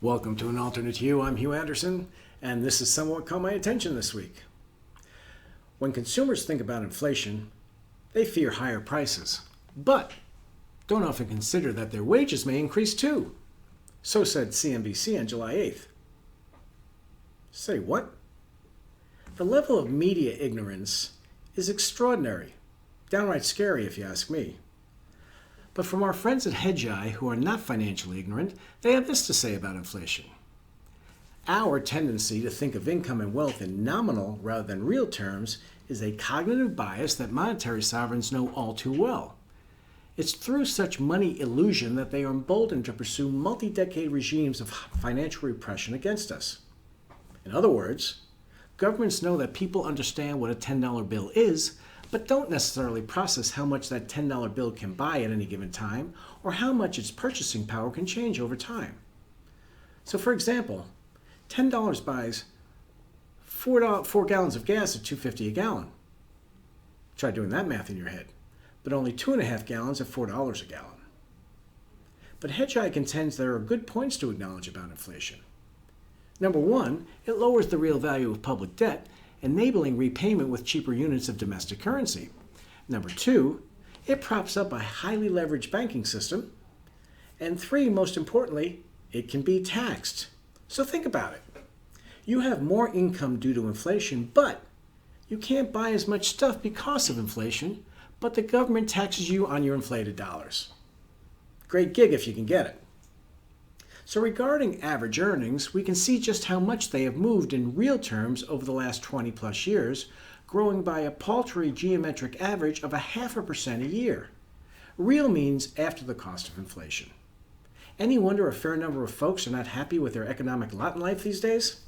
Welcome to An Alternate Hugh. I'm Hugh Anderson, and this is somewhat caught my attention this week. When consumers think about inflation, they fear higher prices, but don't often consider that their wages may increase too. So said CNBC on July 8th. Say what? The level of media ignorance is extraordinary, downright scary if you ask me. But from our friends at Hedgeye, who are not financially ignorant, they have this to say about inflation. Our tendency to think of income and wealth in nominal rather than real terms is a cognitive bias that monetary sovereigns know all too well. It's through such money illusion that they are emboldened to pursue multi-decade regimes of financial repression against us. In other words, governments know that people understand what a $10 bill is, but don't necessarily process how much that $10 bill can buy at any given time or how much its purchasing power can change over time. So for example, $10 buys 4 gallons of gas at $2.50 a gallon. Try doing that math in your head. But only 2.5 gallons at $4 a gallon. But Hedgeye contends there are good points to acknowledge about inflation. Number one, it lowers the real value of public debt, enabling repayment with cheaper units of domestic currency. Number two, it props up a highly leveraged banking system. And three, most importantly, it can be taxed. So think about it. You have more income due to inflation, but you can't buy as much stuff because of inflation, but the government taxes you on your inflated dollars. Great gig if you can get it. So regarding average earnings, we can see just how much they have moved in real terms over the last 20 plus years, growing by a paltry geometric average of 0.5% a year. Real means after the cost of inflation. Any wonder a fair number of folks are not happy with their economic lot in life these days?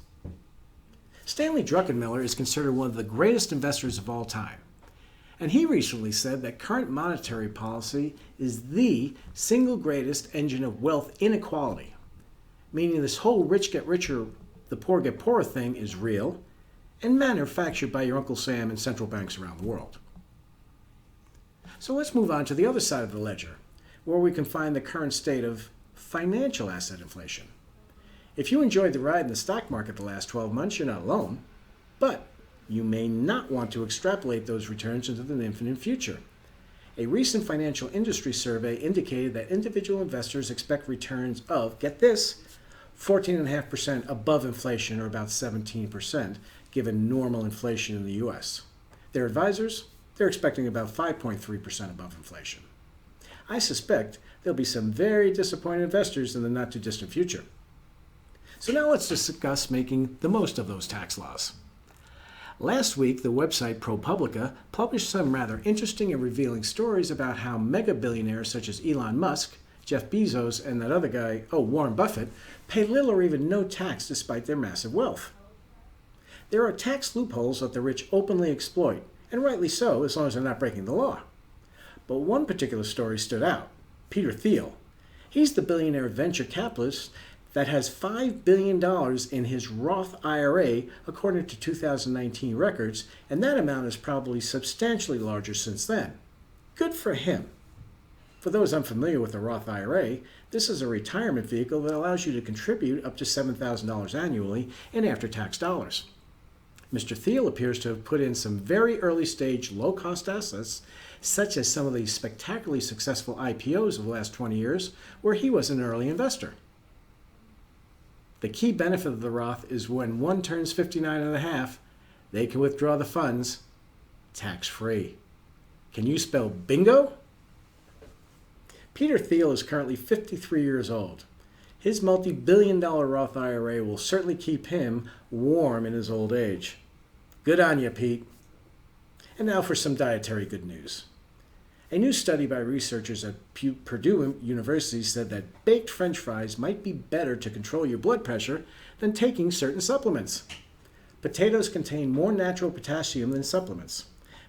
Stanley Druckenmiller is considered one of the greatest investors of all time. And he recently said that current monetary policy is the single greatest engine of wealth inequality. Meaning this whole rich get richer, the poor get poorer thing is real and manufactured by your Uncle Sam and central banks around the world. So let's move on to the other side of the ledger, where we can find the current state of financial asset inflation. If you enjoyed the ride in the stock market the last 12 months, you're not alone, but you may not want to extrapolate those returns into the infinite future. A recent financial industry survey indicated that individual investors expect returns of, get this, 14.5% above inflation, or about 17%, given normal inflation in the U.S. Their advisors, they're expecting about 5.3% above inflation. I suspect there'll be some very disappointed investors in the not-too-distant future. So now let's discuss making the most of those tax laws. Last week, the website ProPublica published some rather interesting and revealing stories about how mega billionaires such as Elon Musk, Jeff Bezos, and that other guy, Warren Buffett, pay little or even no tax despite their massive wealth. There are tax loopholes that the rich openly exploit, and rightly so, as long as they're not breaking the law. But one particular story stood out. Peter Thiel. He's the billionaire venture capitalist that has $5 billion in his Roth IRA, according to 2019 records, and that amount is probably substantially larger since then. Good for him. For those unfamiliar with the Roth IRA, this is a retirement vehicle that allows you to contribute up to $7,000 annually in after-tax dollars. Mr. Thiel appears to have put in some very early-stage, low-cost assets, such as some of the spectacularly successful IPOs of the last 20 years, where he was an early investor. The key benefit of the Roth is when one turns 59 and a half, they can withdraw the funds tax-free. Can you spell bingo? Peter Thiel is currently 53 years old. His multi-billion-dollar Roth IRA will certainly keep him warm in his old age. Good on you, Pete. And now for some dietary good news. A new study by researchers at Purdue University said that baked French fries might be better to control your blood pressure than taking certain supplements. Potatoes contain more natural potassium than supplements.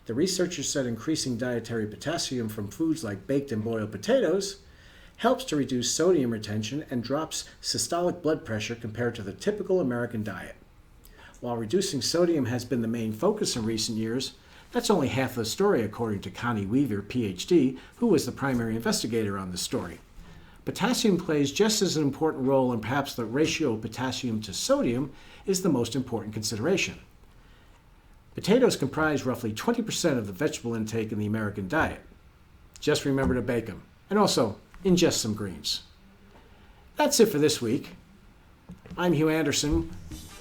The researchers said increasing dietary potassium from foods like baked and boiled potatoes helps to reduce sodium retention and drops systolic blood pressure compared to the typical American diet. While reducing sodium has been the main focus in recent years, that's only half the story, according to Connie Weaver, PhD, who was the primary investigator on this story. potassium plays just as an important role, and perhaps the ratio of potassium to sodium is the most important consideration. Potatoes comprise roughly 20% of the vegetable intake in the American diet. Just remember to bake them, and also ingest some greens. That's it for this week. I'm Hugh Anderson.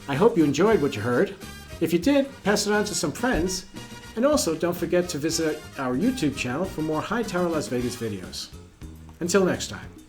I hope you enjoyed what you heard. If you did, pass it on to some friends. And also, don't forget to visit our YouTube channel for more Hightower Las Vegas videos. Until next time.